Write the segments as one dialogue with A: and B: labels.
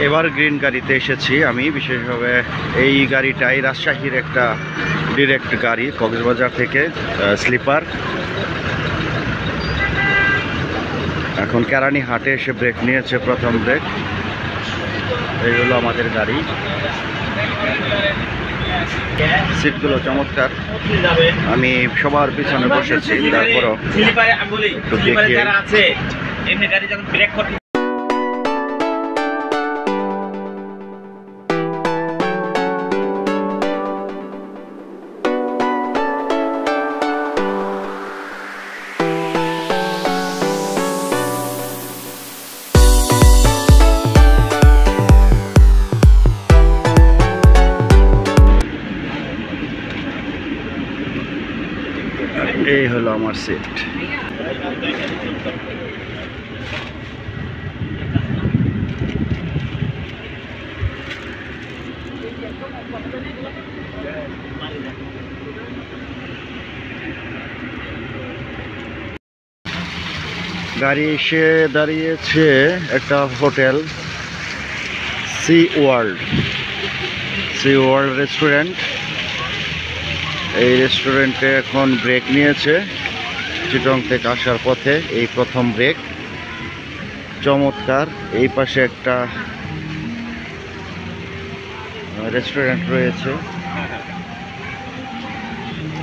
A: Evergreen গাড়িতে এসেছি আমি, বিশেষভাবে এই গাড়িটাই রাজশাহীর একটা ডিরেক্ট গাড়ি কক্সবাজার থেকে, স্লিপার। এখন কেরানি হাটে এসে ব্রেক নিয়েছে, প্রথম ব্রেক। এই হলো আমাদের গাড়ি, সিটগুলো চমৎকার। আমি সবার পিছনে বসেছি, তারপরও এই হলো আমার সিট। গাড়ি এসে দাঁড়িয়েছে একটা হোটেল, সি ওয়ার্ল্ড রেস্টুরেন্ট। এই রেস্টুরেন্টে এখন ব্রেক নিয়েছে চিটং থেকে আসার পথে, এই প্রথম ব্রেক। চমৎকার। এই পাশে একটা রেস্টুরেন্ট রয়েছে,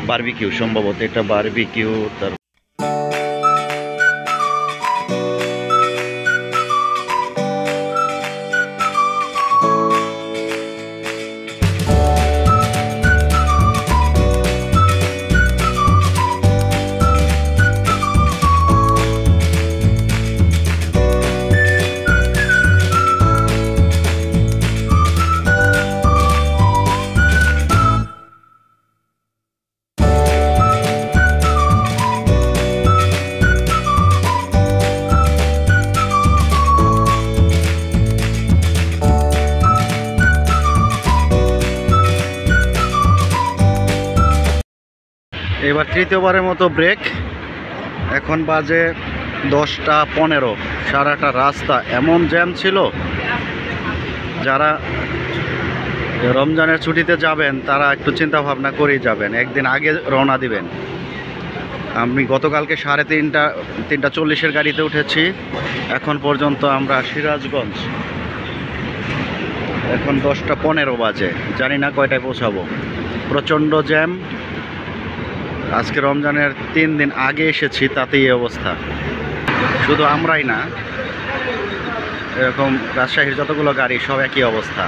A: বারবিকিউ, সম্ভবত এটা বারবিকিউ। তার এবার তৃতীয়বারের মতো ব্রেক। এখন বাজে 10:15। সারাটা রাস্তা এমন জ্যাম ছিল, যারা রমজানের ছুটিতে যাবেন তারা একটু চিন্তা ভাবনা করেই যাবেন, একদিন আগে রওনা দিবেন। আমি গতকালকে 3:40 গাড়িতে উঠেছি, এখন পর্যন্ত আমরা সিরাজগঞ্জ। এখন 10:15 বাজে, জানি না কয়টায় পৌঁছাবো। প্রচণ্ড জ্যাম। আজকে রমজানের 3 দিন আগে এসেছি, তাতেই এই অবস্থা। শুধু আমরাই না, এরকম রাজশাহীর যতগুলো গাড়ি সব একই অবস্থা।